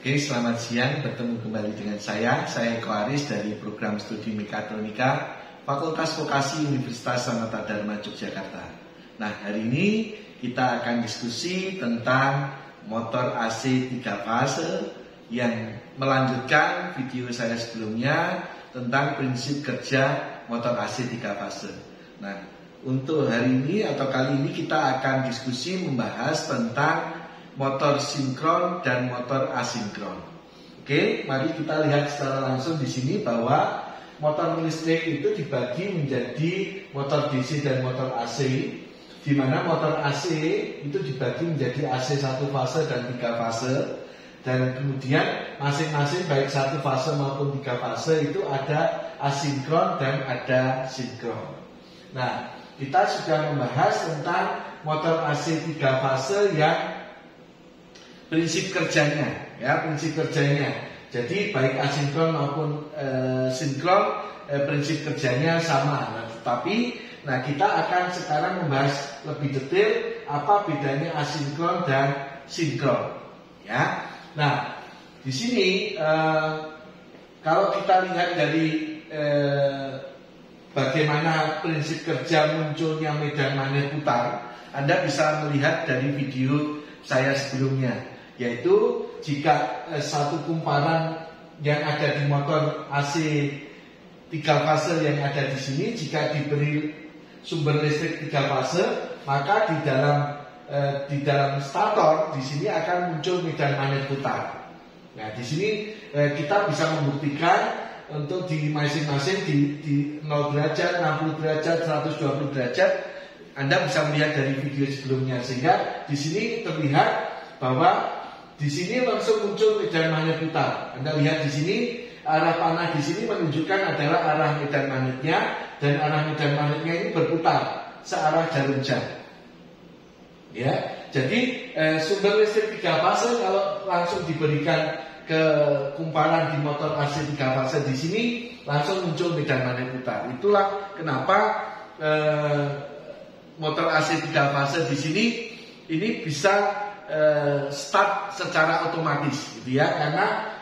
Oke, selamat siang. Bertemu kembali dengan saya Eko Aris dari program studi Mekatronika Fakultas Vokasi Universitas Sanata Dharma Yogyakarta. Nah, hari ini kita akan diskusi tentang motor AC 3 fase yang melanjutkan video saya sebelumnya tentang prinsip kerja motor AC 3 fase. Nah, untuk hari ini atau kali ini kita akan diskusi membahas tentang motor sinkron dan motor asinkron. Oke, mari kita lihat secara langsung di sini bahwa motor listrik itu dibagi menjadi motor DC dan motor AC, di mana motor AC itu dibagi menjadi AC 1 fase dan 3 fase, dan kemudian masing-masing baik 1 fase maupun 3 fase itu ada asinkron dan ada sinkron. Nah, kita sudah membahas tentang motor AC 3 fase yang prinsip kerjanya, prinsip kerjanya. Jadi baik asinkron maupun sinkron, prinsip kerjanya sama. Nah, kita akan sekarang membahas lebih detail apa bedanya asinkron dan sinkron. Ya. Nah, di sini kalau kita lihat dari bagaimana prinsip kerja munculnya medan magnet putar, Anda bisa melihat dari video saya sebelumnya. Yaitu jika satu kumparan yang ada di motor AC 3 fase yang ada di sini, jika diberi sumber listrik 3 fase, maka di dalam stator di sini akan muncul medan magnet putar. Nah, di sini kita bisa membuktikan untuk di masing-masing di 0 derajat, 60 derajat, 120 derajat, Anda bisa melihat dari video sebelumnya, sehingga di sini terlihat bahwa di sini langsung muncul medan magnet putar. Anda lihat di sini arah panah di sini menunjukkan adalah arah medan magnetnya, dan arah medan magnetnya ini berputar searah jarum jam. Ya, jadi sumber listrik 3 fase kalau langsung diberikan ke kumparan di motor AC 3 fase di sini langsung muncul medan magnet putar. Itulah kenapa motor AC 3 fase di sini ini bisa start secara otomatis, gitu ya, karena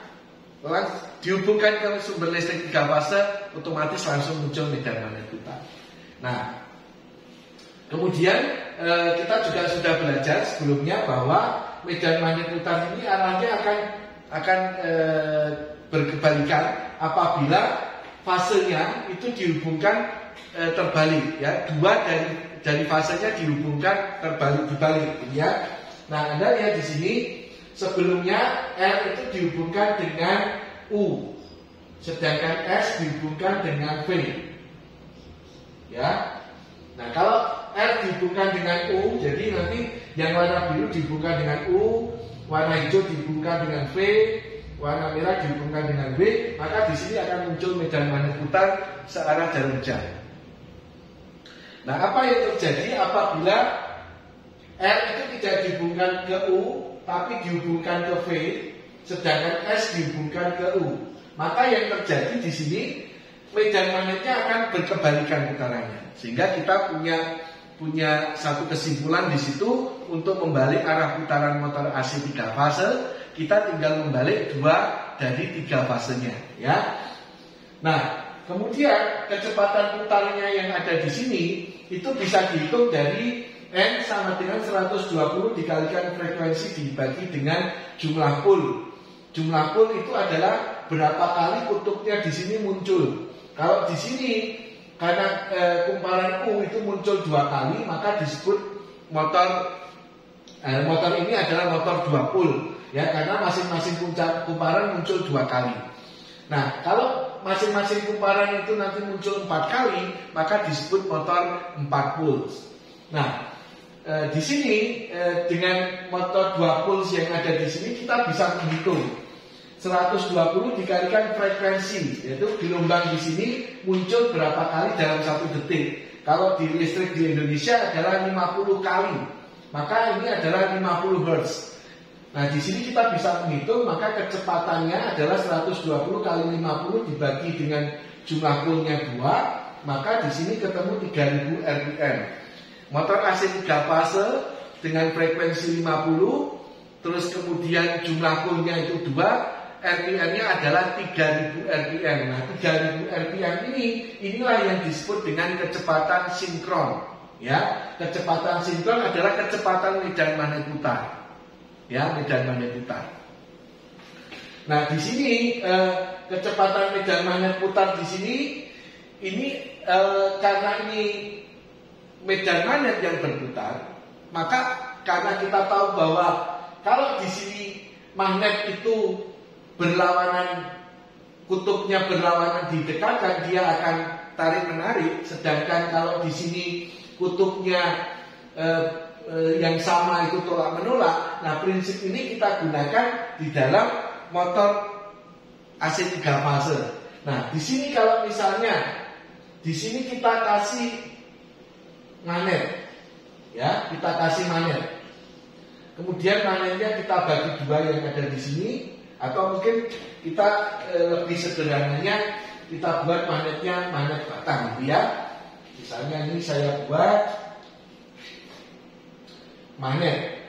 dihubungkan ke sumber listrik 3 fase, otomatis langsung muncul medan magnet putar. Nah, kemudian kita juga sudah belajar sebelumnya bahwa medan magnet putar ini arahnya akan berkebalikan apabila fasenya itu dihubungkan terbalik, ya, dua dari fasenya dihubungkan dibalik, ya. Nah, Anda lihat di sini sebelumnya R itu dihubungkan dengan U, sedangkan S dihubungkan dengan V. Ya. Nah, kalau R dihubungkan dengan U, jadi nanti yang warna biru dihubungkan dengan U, warna hijau dihubungkan dengan V, warna merah dihubungkan dengan W, maka di sini akan muncul medan magnet putar searah jarum jam. Nah, apa yang terjadi apabila R itu tidak dihubungkan ke U, tapi dihubungkan ke V, sedangkan S dihubungkan ke U? Maka yang terjadi di sini medan magnetnya akan berkebalikan putarannya, sehingga kita punya satu kesimpulan di situ untuk membalik arah putaran motor AC 3 fase. Kita tinggal membalik 2 dari 3 fasenya, ya. Nah, kemudian kecepatan putarnya yang ada di sini itu bisa dihitung dari N sama dengan 120 dikalikan frekuensi dibagi dengan jumlah pul. Jumlah pul itu adalah berapa kali kutubnya di sini muncul. Kalau di sini karena kumparan U itu muncul 2 kali, maka disebut motor ini adalah motor 2 pul, ya, karena masing-masing kumparan muncul 2 kali. Nah, kalau masing-masing kumparan itu nanti muncul 4 kali, maka disebut motor 4 pul. Nah, di sini dengan motor 2 puls yang ada di sini kita bisa menghitung 120 dikalikan frekuensi, yaitu gelombang di sini muncul berapa kali dalam 1 detik. Kalau di listrik di Indonesia adalah 50 kali, maka ini adalah 50 Hz. Nah, di sini kita bisa menghitung, maka kecepatannya adalah 120 kali 50 dibagi dengan jumlah pulnya 2, maka di sini ketemu 3000 RPM. Motor AC 3 fase dengan frekuensi 50 terus kemudian jumlah pole-nya itu 2, RPM-nya adalah 3000 RPM. Nah, 3000 RPM inilah yang disebut dengan kecepatan sinkron. Ya, kecepatan sinkron adalah kecepatan medan magnet putar. Ya, medan magnet putar. Nah, di sini kecepatan medan magnet putar di sini ini karena ini medan magnet yang berputar, maka karena kita tahu bahwa kalau di sini magnet itu berlawanan, kutubnya berlawanan didekatkan, dia akan tarik menarik. Sedangkan kalau di sini kutubnya yang sama itu tolak menolak. Nah, prinsip ini kita gunakan di dalam motor AC 3 fase. Nah, di sini kalau misalnya di sini kita kasih magnet, ya, kita kasih magnet. Kemudian magnetnya kita bagi 2 yang ada di sini. Atau mungkin kita lebih sederhananya kita buat magnetnya magnet batang, gitu ya. Misalnya ini saya buat magnet.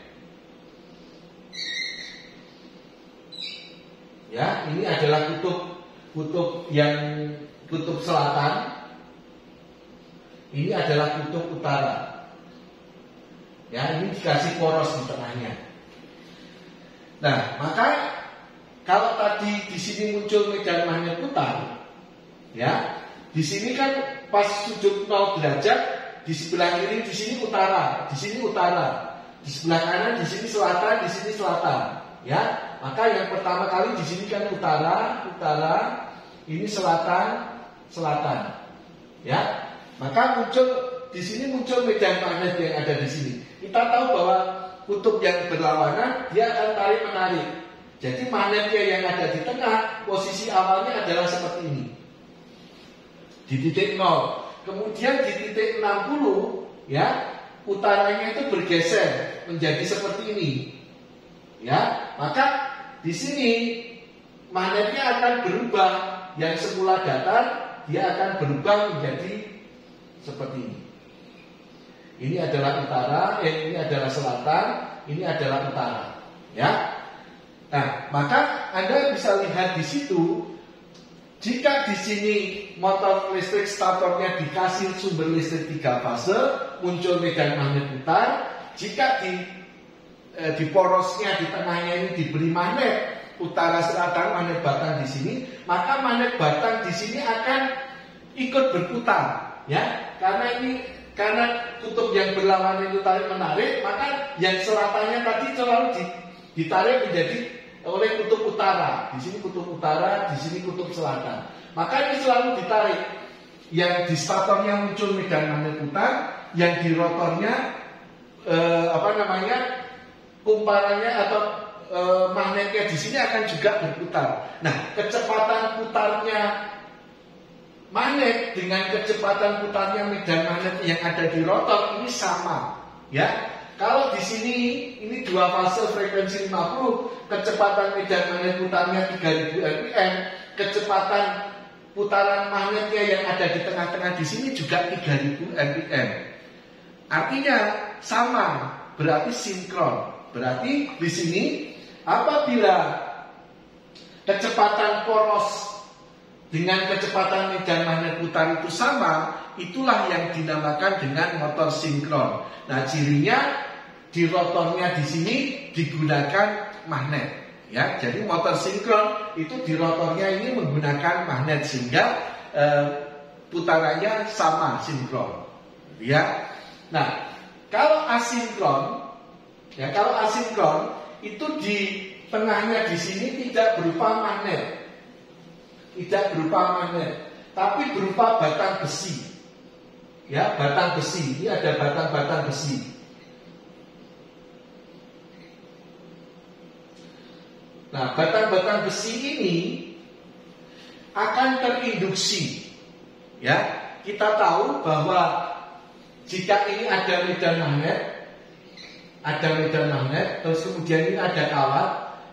Ya, ini adalah kutub yang kutub selatan. Ini adalah kutub utara. Ya, ini dikasih poros di tengahnya. Nah, maka kalau tadi di sini muncul medan magnet putar, ya, di sini kan pas sudut 0 derajat, di sebelah kiri di sini utara, di sini utara, di sebelah kanan di sini selatan, di sini selatan, ya. Maka yang pertama kali di sini kan utara, ini selatan, ya. Maka di sini muncul medan magnet yang ada di sini. Kita tahu bahwa kutub yang berlawanan dia akan tarik menarik. Jadi magnetnya yang ada di tengah, posisi awalnya adalah seperti ini. Di titik 0. Kemudian di titik 60, ya, utaranya itu bergeser menjadi seperti ini. Ya, maka di sini magnetnya akan berubah. Yang semula datar, dia akan berubah menjadi seperti ini. Ini adalah utara, ini adalah selatan, ini adalah utara. Ya. Nah, maka Anda bisa lihat di situ, jika di sini motor listrik statornya dikasih sumber listrik 3 fase, muncul medan magnet putar. Jika di porosnya di tengahnya ini diberi magnet utara selatan, magnet batang di sini, maka magnet batang di sini akan ikut berputar, ya. Karena kutub yang berlawanan itu tarik menarik, maka yang selatannya tadi selalu ditarik menjadi oleh kutub utara. Di sini kutub utara, di sini kutub selatan. Maka ini selalu ditarik. Yang di statornya muncul medan magnet putar, yang di rotornya kumparannya atau magnetnya di sini akan juga berputar. Nah, kecepatan putarnya magnet dengan kecepatan putarnya medan magnet yang ada di rotor ini sama, ya. Kalau di sini ini 2 fase frekuensi 50, kecepatan medan magnet putarnya 3000 rpm, kecepatan putaran magnetnya yang ada di tengah-tengah di sini juga 3000 rpm. Artinya sama, berarti sinkron. Berarti di sini apabila kecepatan poros dengan kecepatan medan magnet putar itu sama, itulah yang dinamakan dengan motor sinkron. Nah, cirinya di rotornya di sini digunakan magnet, ya. Jadi motor sinkron itu di rotornya ini menggunakan magnet sehingga putarannya sama, sinkron, ya. Nah, kalau asinkron, ya, kalau asinkron itu di tengahnya di sini tidak berupa magnet. Tidak berupa magnet, tapi berupa batang besi. Ya, batang besi. Ini ada batang-batang besi. Nah, batang-batang besi ini akan terinduksi. Ya, kita tahu bahwa jika ini ada medan magnet, terus kemudian ini ada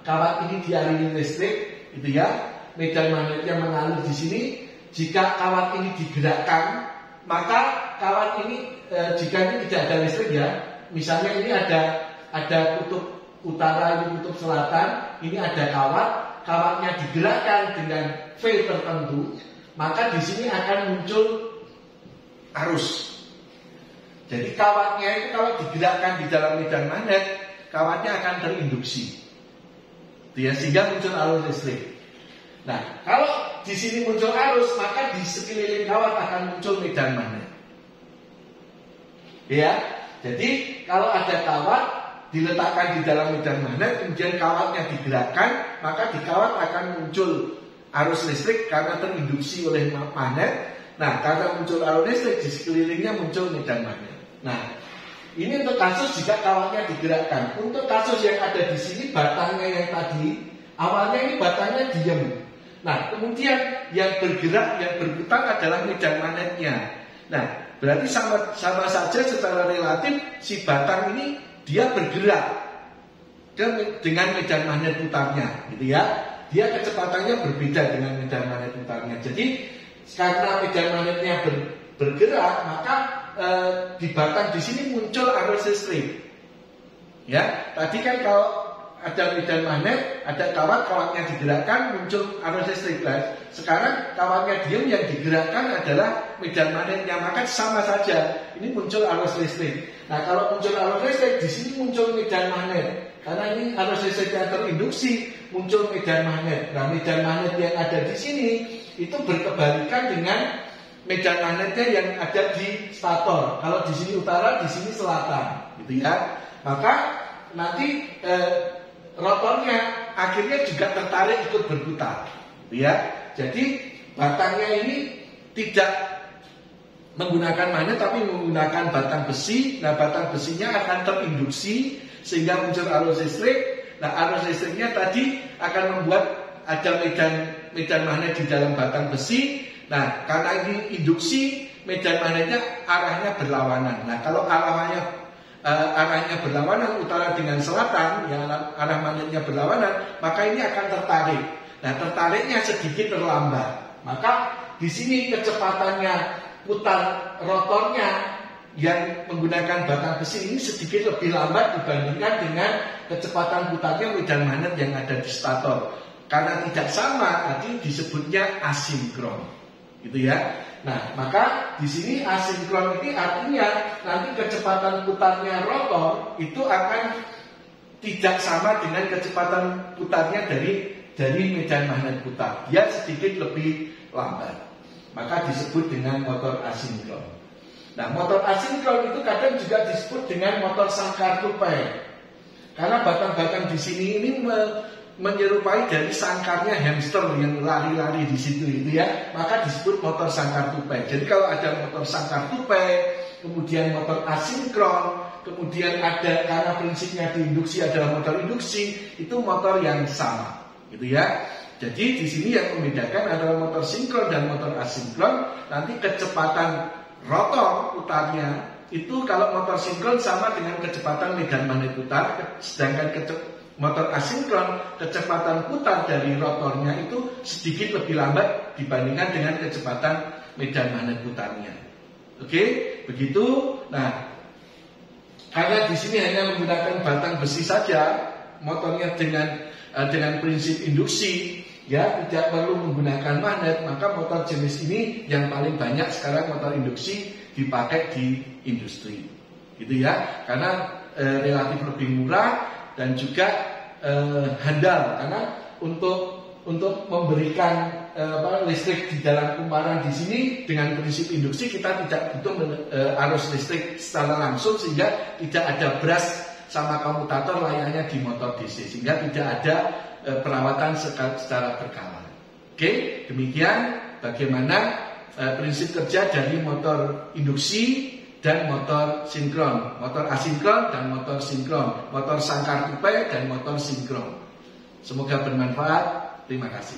kawat ini dialiri listrik, gitu ya. Medan magnetnya mengalir di sini. Jika kawat ini digerakkan, maka kawat ini jika ini tidak ada listrik, ya, misalnya ini ada kutub utara, ini kutub selatan, ini ada kawat, kawatnya digerakkan dengan V tertentu, maka di sini akan muncul arus. Jadi kawatnya itu kalau digerakkan di dalam medan magnet, kawatnya akan terinduksi. Sehingga muncul arus listrik. Nah, kalau di sini muncul arus, maka di sekeliling kawat akan muncul medan magnet. Ya, jadi kalau ada kawat diletakkan di dalam medan magnet, kemudian kawatnya digerakkan, maka di kawat akan muncul arus listrik karena terinduksi oleh magnet. Nah, karena muncul arus listrik, di sekelilingnya muncul medan magnet. Nah, ini untuk kasus jika kawatnya digerakkan. Untuk kasus yang ada di sini, batangnya yang tadi, awalnya ini batangnya diam. Nah, kemudian yang bergerak, yang berputar adalah medan magnetnya. Nah, berarti sama saja secara relatif si batang ini dia bergerak dengan medan magnet putarnya, gitu ya. Dia kecepatannya berbeda dengan medan magnet putarnya. Jadi karena medan magnetnya bergerak, maka di batang di sini muncul arus listrik. Ya, tadi kan kalau ada medan magnet, ada kawatnya digerakkan, muncul arus listrik. Sekarang kawatnya diam, yang digerakkan adalah medan magnetnya, maka sama saja ini muncul arus listrik. Nah, kalau muncul arus listrik, di sini muncul medan magnet. Karena ini arus listrik yang terinduksi, muncul medan magnet. Nah, medan magnet yang ada di sini itu berkebalikan dengan medan magnetnya yang ada di stator. Kalau di sini utara, di sini selatan, gitu ya. Maka nanti rotornya akhirnya juga tertarik ikut berputar, gitu ya. Jadi batangnya ini tidak menggunakan magnet tapi menggunakan batang besi. Nah, batang besinya akan terinduksi sehingga muncul arus listrik. Nah, arus listriknya tadi akan membuat ada medan magnet di dalam batang besi. Nah, karena ini induksi, medan magnetnya arahnya berlawanan. Nah, kalau arahnya berlawanan, utara dengan selatan, yang arah magnetnya berlawanan, maka ini akan tertarik. Nah, tertariknya sedikit terlambat. Maka di sini kecepatannya putar rotornya yang menggunakan batang besi ini sedikit lebih lambat dibandingkan dengan kecepatan putarnya medan magnet yang ada di stator. Karena tidak sama, tadi disebutnya asinkron. Gitu ya. Nah, maka di sini asinkron ini artinya nanti kecepatan putarnya rotor itu akan tidak sama dengan kecepatan putarnya dari medan magnet putar. Dia sedikit lebih lambat. Maka disebut dengan motor asinkron. Nah, motor asinkron itu kadang juga disebut dengan motor sangkar tupai. Karena batang-batang di sini ini menyerupai dari sangkarnya hamster yang lari-lari di situ, itu ya, maka disebut motor sangkar tupai. Jadi kalau ada motor sangkar tupai, kemudian motor asinkron, kemudian ada karena prinsipnya diinduksi adalah motor induksi, itu motor yang sama, gitu ya. Jadi di sini yang membedakan adalah motor sinkron dan motor asinkron. Nanti kecepatan rotor putarnya itu kalau motor sinkron sama dengan kecepatan medan magnet putar, sedangkan motor asinkron, kecepatan putar dari rotornya itu sedikit lebih lambat dibandingkan dengan kecepatan medan magnet putarnya. Oke, begitu. Nah, karena di sini hanya menggunakan batang besi saja, motornya dengan prinsip induksi, ya, tidak perlu menggunakan magnet, maka motor jenis ini yang paling banyak sekarang motor induksi dipakai di industri, gitu ya, karena relatif lebih murah. Dan juga handal karena untuk memberikan listrik di dalam kumparan di sini dengan prinsip induksi kita tidak butuh arus listrik secara langsung sehingga tidak ada brush sama komutator layaknya di motor DC sehingga tidak ada perawatan secara berkala. Oke, demikian bagaimana prinsip kerja dari motor induksi dan motor sinkron, motor asinkron dan motor sinkron, motor sangkar tupai dan motor sinkron. Semoga bermanfaat. Terima kasih.